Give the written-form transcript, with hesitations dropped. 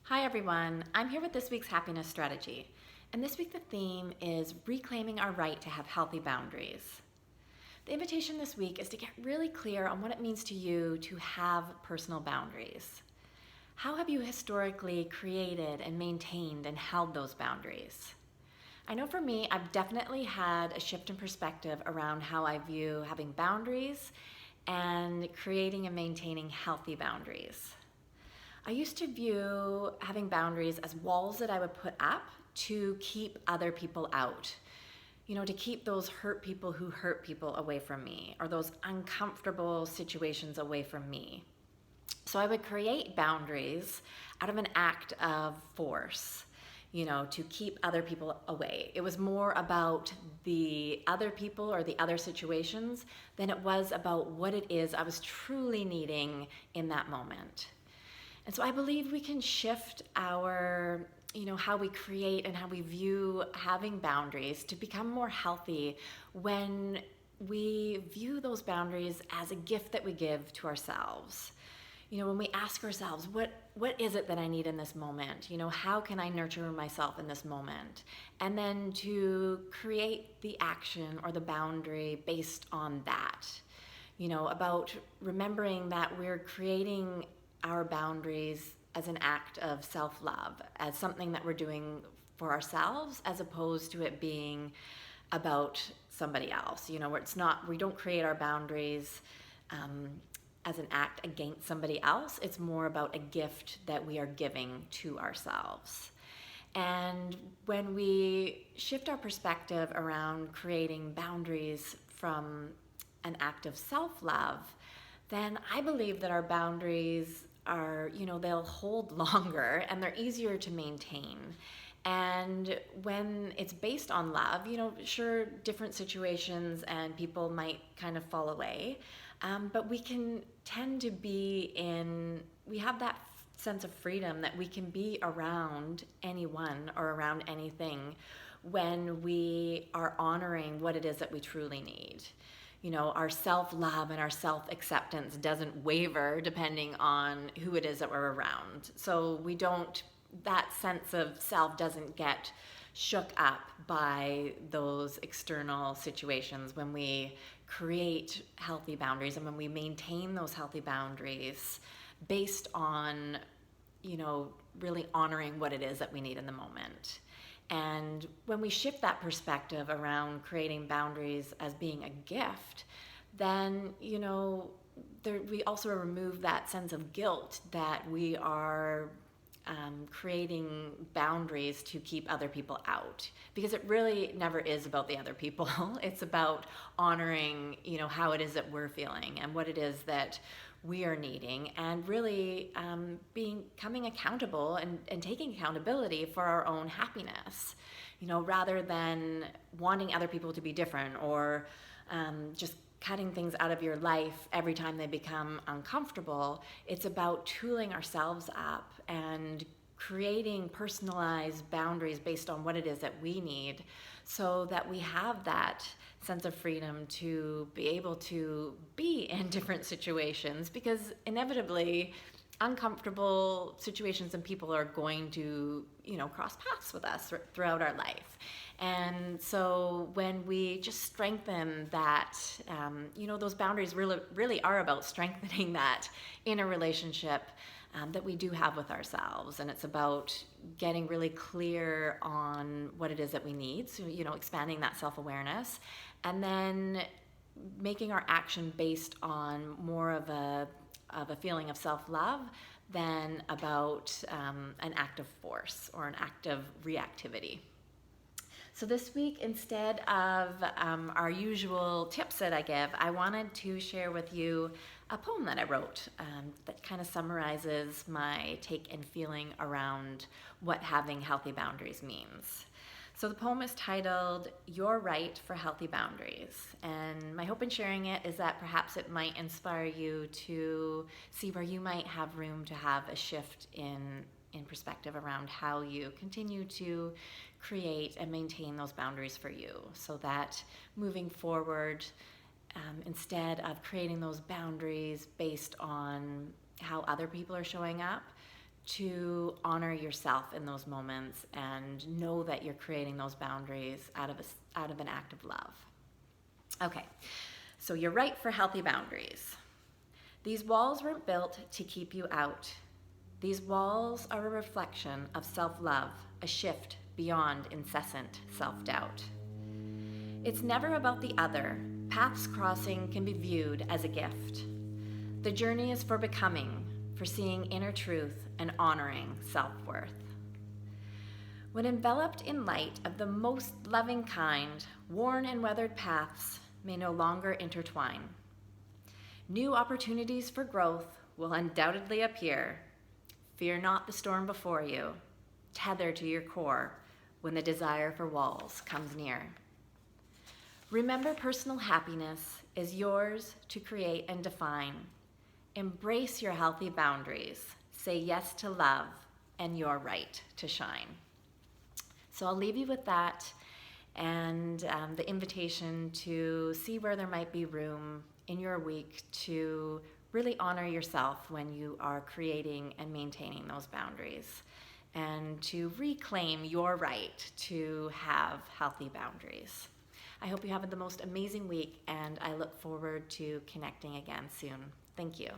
Hi everyone, I'm here with this week's happiness strategy. And this week the theme is reclaiming our right to have healthy boundaries. The invitation this week is to get really clear on what it means to you to have personal boundaries. How have you historically created and maintained and held those boundaries? I know for me, I've definitely had a shift in perspective around how I view having boundaries and creating and maintaining healthy boundaries. I used to view having boundaries as walls that I would put up to keep other people out. To keep those hurt people who hurt people away from me, or those uncomfortable situations away from me. So I would create boundaries out of an act of force, to keep other people away. It was more about the other people or the other situations than it was about what it is I was truly needing in that moment. And so I believe we can shift our, how we create and how we view having boundaries to become more healthy when we view those boundaries as a gift that we give to ourselves. When we ask ourselves, what is it that I need in this moment? How can I nurture myself in this moment? And then to create the action or the boundary based on that. About remembering that we're creating our boundaries as an act of self-love, as something that we're doing for ourselves, as opposed to it being about somebody else. Where it's not, we don't create our boundaries as an act against somebody else. It's more about a gift that we are giving to ourselves. And when we shift our perspective around creating boundaries from an act of self-love, then I believe that our boundaries are, they'll hold longer and they're easier to maintain. And when it's based on love, sure, different situations and people might kind of fall away, but we can tend to we have that sense of freedom that we can be around anyone or around anything when we are honoring what it is that we truly need. Our self-love and our self-acceptance doesn't waver depending on who it is that we're around. So that sense of self doesn't get shook up by those external situations when we create healthy boundaries and when we maintain those healthy boundaries based on, really honoring what it is that we need in the moment. And when we shift that perspective around creating boundaries as being a gift, then, we also remove that sense of guilt that we are creating boundaries to keep other people out. Because it really never is about the other people. It's about honoring, how it is that we're feeling and what it is that we are needing, and really becoming accountable and taking accountability for our own happiness, rather than wanting other people to be different or just cutting things out of your life every time they become uncomfortable. It's about tooling ourselves up and creating personalized boundaries based on what it is that we need, so that we have that sense of freedom to be able to be in different situations, because inevitably uncomfortable situations and people are going to, cross paths with us throughout our life. And so when we just strengthen that, those boundaries really are about strengthening that inner relationship that we do have with ourselves. And it's about getting really clear on what it is that we need. So, expanding that self-awareness, and then making our action based on more of a feeling of self-love than about an act of force or an act of reactivity. So this week, instead of our usual tips that I give, I wanted to share with you a poem that I wrote that kind of summarizes my take and feeling around what having healthy boundaries means. So the poem is titled, "Your Right for Healthy Boundaries." And my hope in sharing it is that perhaps it might inspire you to see where you might have room to have a shift in perspective around how you continue to create and maintain those boundaries for you, so that moving forward, instead of creating those boundaries based on how other people are showing up, to honor yourself in those moments and know that you're creating those boundaries out of an act of love. Okay, so you're right for healthy boundaries. These walls weren't built to keep you out. These walls are a reflection of self-love, a shift beyond incessant self-doubt. It's never about the other. Paths crossing can be viewed as a gift. The journey is for becoming, for seeing inner truth and honoring self-worth. When enveloped in light of the most loving kind, worn and weathered paths may no longer intertwine. New opportunities for growth will undoubtedly appear. Fear not the storm before you. Tether to your core when the desire for walls comes near. Remember, personal happiness is yours to create and define. Embrace your healthy boundaries. Say yes to love and your right to shine. So I'll leave you with that and the invitation to see where there might be room in your week to really honor yourself when you are creating and maintaining those boundaries, and to reclaim your right to have healthy boundaries. I hope you have the most amazing week, and I look forward to connecting again soon. Thank you.